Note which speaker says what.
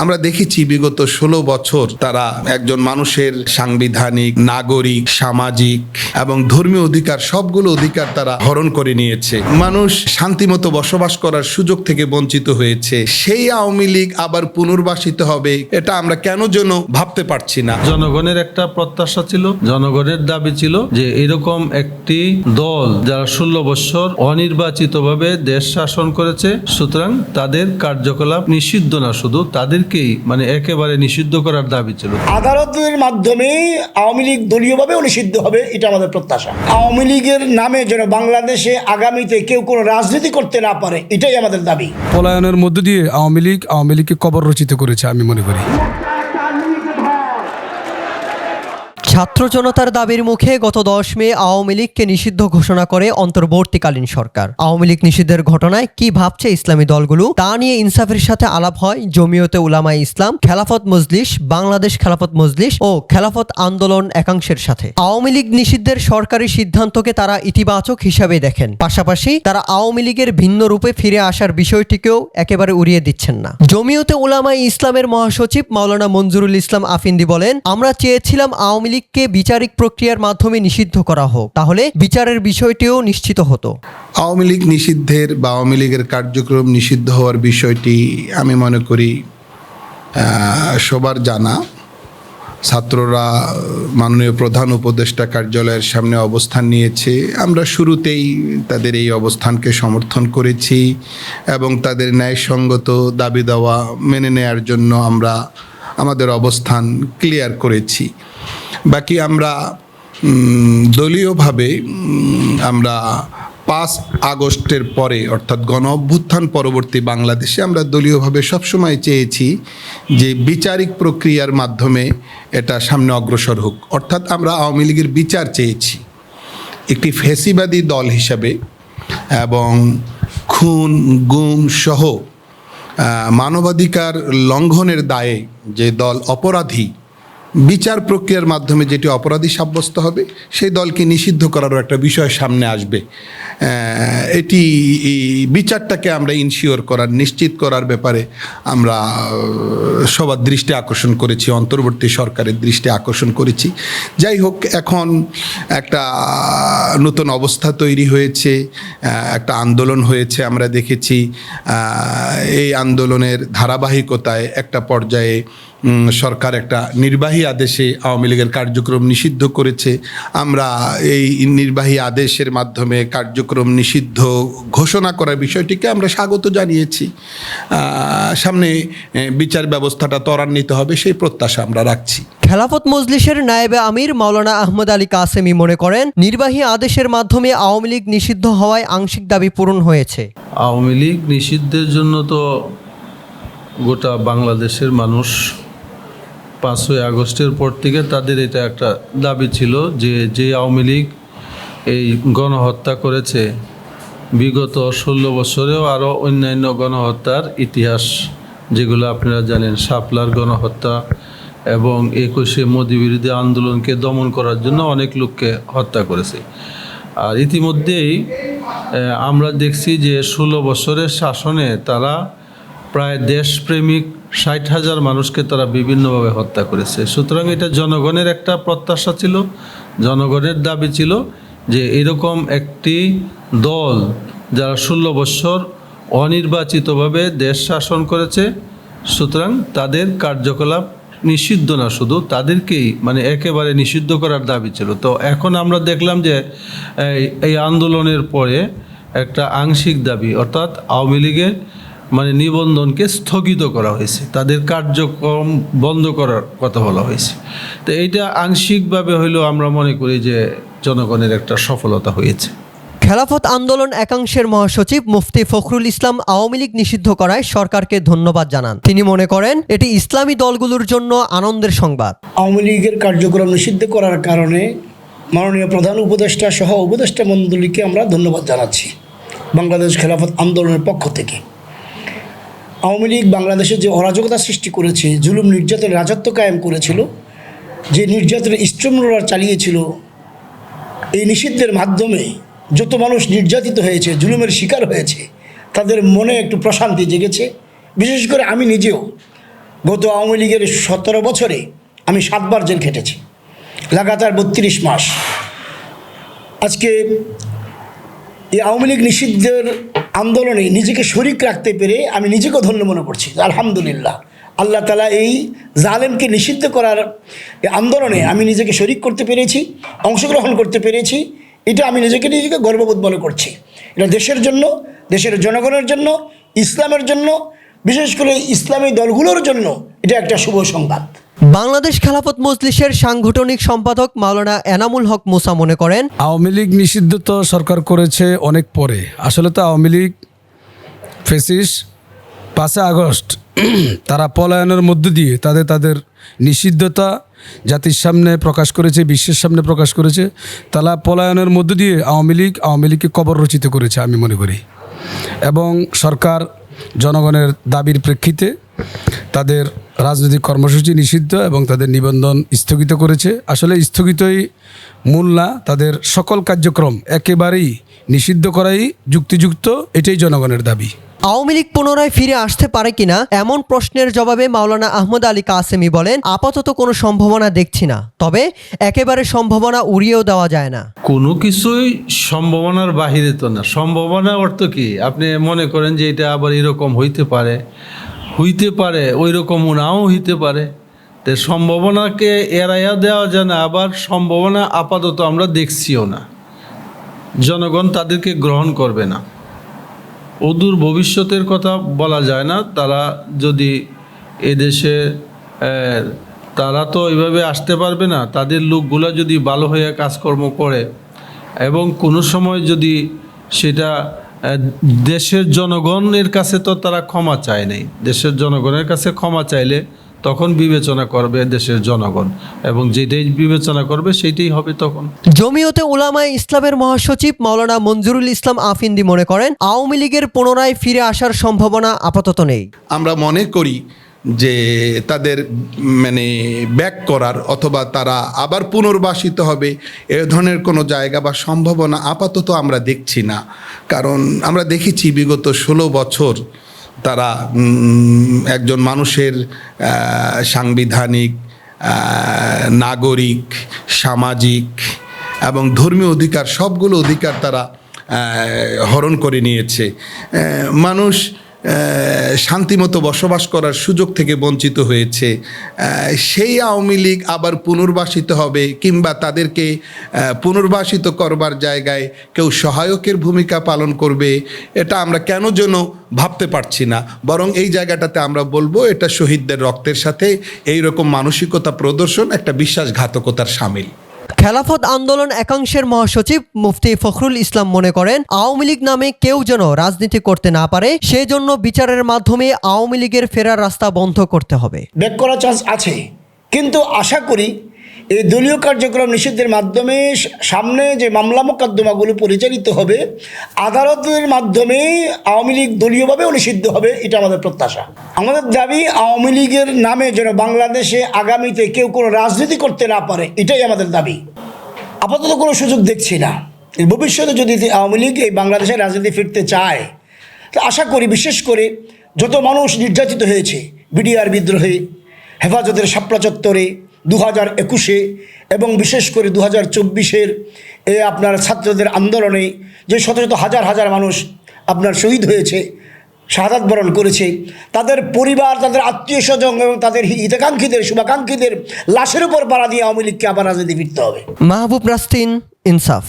Speaker 1: আমরা দেখেছি বিগত 16 বছর তারা একজন মানুষের সাংবিধানিক, নাগরিক, সামাজিক এবং ধর্মীয় অধিকার সবগুলো অধিকার তারা হরণ করে নিয়েছে। মানুষ শান্তিমতো বসবাস করার সুযোগ থেকে বঞ্চিত হয়েছে। সেই আওয়ামী লীগ আবার পুনর্বাসিত হবে, এটা আমরা কেন যেন ভাবতে পারছি না।
Speaker 2: জনগণের একটা প্রত্যাশা ছিল, জনগণের দাবি ছিল যে এরকম একটি দল যারা 16 বছর অনির্বাচিতভাবে দেশ শাসন করেছে, সুতরাং তাদের কার্যকলাপ নিষিদ্ধ না, শুধু তাদেরকেই একেবারে নিষিদ্ধ করার দাবি ছিল।
Speaker 3: আদালতের মাধ্যমে আওয়ামী লীগ দলীয়ভাবেও নিষিদ্ধ হবে, এটা আমাদের প্রত্যাশা। আওয়ামী লীগের নামে যেন বাংলাদেশে আগামীতে কেউ কোনো রাজনীতি করতে না পারে, এটাই আমাদের দাবি।
Speaker 4: পলায়নের মধ্য দিয়ে আওয়ামী লীগকে কবর রচিত করেছে আমি মনে করি।
Speaker 5: ছাত্র জনতার দাবির মুখে গত 10 মে আওয়ামী লীগকে নিষিদ্ধ ঘোষণা করে অন্তর্বর্তীকালীন সরকার। আওয়ামী লীগ নিষিদ্ধের ঘটনায় কি ভাবছে ইসলামী দলগুলো, তা নিয়ে ইনসাফের সাথে আলাপ হয় জমিয়তে উলামায়ে ইসলাম, খেলাফত মজলিস, বাংলাদেশ খেলাফত মজলিস ও খেলাফত আন্দোলন একাংশের সাথে। আওয়ামী লীগ নিষিদ্ধের সরকারি সিদ্ধান্তকে তারা ইতিবাচক হিসাবে দেখেন, পাশাপাশি তারা আওয়ামী লীগের ভিন্ন রূপে ফিরে আসার বিষয়টিকেও একেবারে উড়িয়ে দিচ্ছেন না। জমিয়তে উলামায়ে ইসলামের মহাসচিব মাওলানা মঞ্জুরুল ইসলাম আফিন্দি বলেন, আমরা চেয়েছিলাম আওয়ামী লীগকে বিচারিক প্রক্রিয়ার মাধ্যমে নিষিদ্ধ করা হোক, তাহলে বিচারের বিষয়টিও নিশ্চিত হতো।
Speaker 1: আওয়ামী লীগ নিষিদ্ধের বা আওয়ামী লীগের কার্যক্রম নিষিদ্ধ হওয়ার বিষয়টি আমি মনে করি সবার জানা। ছাত্ররা মাননীয় প্রধান উপদেষ্টা কার্যালয়ের সামনে অবস্থান নিয়েছে। আমরা শুরুতেই তাদের এই অবস্থানকে সমর্থন করেছি এবং তাদের ন্যায়সঙ্গত দাবি দাওয়া মেনে নেয়ার জন্য আমরা আমাদের অবস্থান ক্লিয়ার করেছি। বাকি আমরা দলীয়ভাবে আমরা 5 আগস্টের পরে অর্থাৎ গণ অভ্যুত্থান পরবর্তী বাংলাদেশে আমরা দলীয়ভাবে সবসময় চেয়েছি যে বিচারিক প্রক্রিয়ার মাধ্যমে এটা সামনে অগ্রসর হোক। অর্থাৎ আমরা আওয়ামী লীগের বিচার চেয়েছি একটি ফ্যাসিবাদী দল হিসাবে, এবং খুন গুম সহ মানবাধিকার লঙ্ঘনের দায়ে যে দল অপরাধী, বিচার প্রক্রিয়ার মাধ্যমে যেটি অপরাধী সাব্যস্ত হবে সেই দলকে নিষিদ্ধ করারও একটা বিষয় সামনে আসবে। এটি বিচারটাকে আমরা ইনশিওর করার, নিশ্চিত করার ব্যাপারে আমরা সবার দৃষ্টি আকর্ষণ করেছি, অন্তর্বর্তী সরকারের দৃষ্টি আকর্ষণ করেছি। যাই হোক, এখন একটা নতুন অবস্থা তৈরি হয়েছে, একটা আন্দোলন হয়েছে। আমরা দেখেছি এই আন্দোলনের ধারাবাহিকতায় একটা পর্যায়ে সরকার একটা নির্বাহী আদেশে আওয়ামী লীগের কার্যক্রম নিষিদ্ধ করেছে। আমরা এই নির্বাহী আদেশের মাধ্যমে কার্যক্রম নিষিদ্ধ ঘোষণা করার বিষয়টিকে আমরা স্বাগত জানিয়েছি। সামনে বিচার ব্যবস্থাটা ত্বরান্বিত হবে সেই প্রত্যাশা আমরা রাখছি।
Speaker 5: খেলাফত মজলিসের নায়েবে আমির মাওলানা আহমদ আলী কাসেমি মনে করেন, নির্বাহী আদেশের মাধ্যমে আওয়ামী লীগ নিষিদ্ধ হওয়ায় আংশিক দাবি পূরণ হয়েছে।
Speaker 2: আওয়ামী লীগ নিষিদ্ধের জন্য তো গোটা বাংলাদেশের মানুষ 5ই আগস্টের পর থেকে তাদের এটা একটা দাবি ছিল যে আওয়ামী লীগ এই গণহত্যা করেছে, বিগত 16 বছরেও আরও অন্যান্য গণহত্যার ইতিহাস যেগুলো আপনারা জানেন, শাপলার গণহত্যা এবং 21শে মোদি বিরোধী আন্দোলনকে দমন করার জন্য অনেক লোককে হত্যা করেছে। আর ইতিমধ্যেই আমরা দেখছি যে 16 বছরের শাসনে তারা প্রায় দেশপ্রেমিক 60,000 মানুষকে তারা বিভিন্নভাবে হত্যা করেছে। সুতরাং এটা জনগণের একটা প্রত্যাশা ছিল, জনগণের দাবি ছিল যে এরকম একটি দল যারা 16 বছর অনির্বাচিতভাবে দেশ শাসন করেছে, সুতরাং তাদের কার্যকলাপ নিষিদ্ধ না, শুধু তাদেরকেই একেবারে নিষিদ্ধ করার দাবি ছিল। তো এখন আমরা দেখলাম যে এই আন্দোলনের পরে একটা আংশিক দাবি, অর্থাৎ আওয়ামী লীগের নিবন্ধনকে স্থগিত করা হয়েছে, তাদের কার্যক্রম বন্ধ করার কথা বলা হয়েছে। তো এইটা আংশিকভাবে হইলেও আমরা মনে করি যে জনগণের একটা সফলতা হয়েছে।
Speaker 5: খেলাফত আন্দোলন একাংশের মহাসচিব মুফতি ফখরুল ইসলাম আওয়ামী লীগ নিষিদ্ধ করায় সরকারকে ধন্যবাদ জানান। তিনি মনে করেন এটি ইসলামী দলগুলোর জন্য আনন্দের সংবাদ।
Speaker 3: আওয়ামী লীগের কার্যক্রম নিষিদ্ধ করার কারণে মাননীয় প্রধান উপদেষ্টা সহ উপদেষ্টা মণ্ডলীকে আমরা ধন্যবাদ জানাচ্ছি বাংলাদেশ খেলাফত আন্দোলনের পক্ষ থেকে। আওয়ামী লীগ বাংলাদেশে যে অরাজকতা সৃষ্টি করেছে, জুলুম নির্যাতনের রাজত্ব কায়েম করেছিল, যে নির্যাতনের স্ট্রিমরোলার চালিয়েছিল, এই নিষিদ্ধের মাধ্যমে যত মানুষ নির্যাতিত হয়েছে, জুলুমের শিকার হয়েছে, তাদের মনে একটু প্রশান্তি জেগেছে। বিশেষ করে আমি নিজেও গত আওয়ামী লীগের 17 বছরে আমি 7 বার জেল খেটেছি, লাগাতার 32 মাস। আজকে এই আওয়ামী লীগ নিষিদ্ধের আন্দোলনে নিজেকে শরিক রাখতে পেরে আমি নিজেকেও ধন্য মনে করছি। আলহামদুলিল্লাহ, আল্লাহ তাআলা এই জালেমকে নিষিদ্ধ করার এই আন্দোলনে আমি নিজেকে শরিক করতে পেরেছি, অংশগ্রহণ করতে পেরেছি। এটা আমি নিজেকে গর্ববোধ মনে করছি। এটা দেশের জন্য, দেশের জনগণের জন্য, ইসলামের জন্য, বিশেষ করে ইসলামী দলগুলোর জন্য এটা একটা শুভ সংবাদ।
Speaker 5: বাংলাদেশ খেলাফত মজলিসের সাংগঠনিক সম্পাদক মাওলানা এনামুল হক মুসা মনে করেন,
Speaker 4: আওয়ামী লীগ নিষিদ্ধ তো সরকার করেছে অনেক পরে। আসলে তো আওয়ামী লীগ ফ্যাসিস্ট 5 আগস্ট তারা পলায়নের মধ্য দিয়ে তাদের নিষিদ্ধতা জাতির সামনে প্রকাশ করেছে, বিশ্বের সামনে প্রকাশ করেছে। তারা পলায়নের মধ্য দিয়ে আওয়ামী লীগকে কবর রচিত করেছে আমি মনে করি। এবং সরকার জনগণের দাবির প্রেক্ষিতে তাদের রাজনৈতিক কর্মসূচি নিষিদ্ধ এবং তাদের নিবন্ধন স্থগিত করেছে। আসলে স্থগিতই মূল না, তাদের সকল কার্যক্রম একেবারেই নিষিদ্ধ করাই যুক্তিযুক্ত, এটাই জনগণের দাবি।
Speaker 5: আওয়ামী লীগ পুনরায় ফিরে আসতে পারে কিনা এমন প্রশ্নের জবাবে মাওলানা আহমদ আলী কাসেমি বলেন, আপাতত কোনো সম্ভাবনা দেখছি না, তবে একেবারে সম্ভাবনা উড়িয়েও দেওয়া যায় না।
Speaker 2: কোনো কিছুই সম্ভাবনার বাহিরে তো না। সম্ভাবনা অর্থ কি? আপনি মনে করেন যে এটা আবার এরকম হইতে পারে, ওই রকম নাও হইতে পারে। তো সম্ভাবনাকে এড়াইয়া দেওয়া যায় না, আবার সম্ভাবনা আপাতত আমরা দেখছিও না। জনগণ তাদেরকে গ্রহণ করবে না। অদূর ভবিষ্যতের কথা বলা যায় না। তারা যদি এদেশে তারা তো এইভাবে আসতে পারবে না। তাদের লোকগুলো যদি ভালো হয়ে কাজকর্ম করে এবং কোনো সময় যদি সেটা দেশের জনগণের কাছে, তো তারা ক্ষমা চায় নাই, দেশের জনগণের কাছে ক্ষমা চাইলে তখন বিবেচনা করবে দেশের জনগণ, এবং যেটাই বিবেচনা করবে সেইটাই হবে তখন।
Speaker 5: জমিয়তে উলামায়ে ইসলামের মহাসচিব মাওলানা মঞ্জুরুল ইসলাম আফিন্দি মনে করেন, আওয়ামী লীগের পুনরায় ফিরে আসার সম্ভাবনা আপাতত নেই।
Speaker 1: আমরা মনে করি যে তাদের ব্যাক করার অথবা তারা আবার পুনর্বাসিত হবে এ ধরনের কোনো জায়গা বা সম্ভাবনা আপাতত আমরা দেখছি না। কারণ আমরা দেখেছি বিগত 16 বছর তারা একজন মানুষের সাংবিধানিক, নাগরিক, সামাজিক এবং ধর্মীয় অধিকার, সবগুলো অধিকার তারা হরণ করে নিয়েছে। মানুষ শান্তিমতো বসবাস করার সুযোগ থেকে বঞ্চিত হয়েছে। সেই আওয়ামী লীগ আবার পুনর্বাসিত হবে, কিংবা তাদেরকে পুনর্বাসিত করবার জায়গায় কেউ সহায়কের ভূমিকা পালন করবে, এটা আমরা কেন যেন ভাবতে পারছি না। বরং এই জায়গাটাতে আমরা বলবো এটা শহীদদের রক্তের সাথে এই রকম মানসিকতা প্রদর্শন একটা বিশ্বাসঘাতকতার শামিল।
Speaker 5: খেলাফত আন্দোলন একাংশের মহাসচিব মুফতি ফখরুল ইসলাম মনে করেন, আওয়ামী লীগ নামে কেউ যেন রাজনীতি করতে না পারে, সেজন্য বিচারের মাধ্যমে আওয়ামী লীগের ফেরার রাস্তা বন্ধ করতে হবে।
Speaker 3: ব্যাক করার চান্স আছে, কিন্তু আশা করি এই দলীয় কার্যক্রম নিষিদ্ধের মাধ্যমে সামনে যে মামলা মোকদ্দমাগুলো পরিচালিত হবে, আদালতের মাধ্যমে আওয়ামী লীগ দলীয়ভাবেও নিষিদ্ধ হবে, এটা আমাদের প্রত্যাশা। আমাদের দাবি আওয়ামী লীগের নামে যেন বাংলাদেশে আগামীতে কেউ কোনো রাজনীতি করতে না পারে, এটাই আমাদের দাবি। আপাতত কোনো সুযোগ দেখছি না। ভবিষ্যতে যদি আওয়ামী লীগ এই বাংলাদেশে রাজনীতি ফিরতে চায়, তো আশা করি বিশেষ করে যত মানুষ নির্যাতিত হয়েছে বিডিআর বিদ্রোহে, হেফাজতের শাপলা চত্বরে, 2021-এ এবং বিশেষ করে 2024-এর আপনার ছাত্রদের আন্দোলনে যে শত শত হাজার হাজার মানুষ আপনার শহীদ হয়েছে, শাহাদাত বরণ করেছে, তাদের পরিবার, তাদের আত্মীয় স্বজন এবং তাদের হিতাকাঙ্ক্ষীদের, শুভাকাঙ্ক্ষীদের লাশের উপর পাড়া দিয়ে আওয়ামী লীগকে আবার রাজনীতি ফিরতে হবে।
Speaker 5: মাহবুব রাস্তিন, ইনসাফ।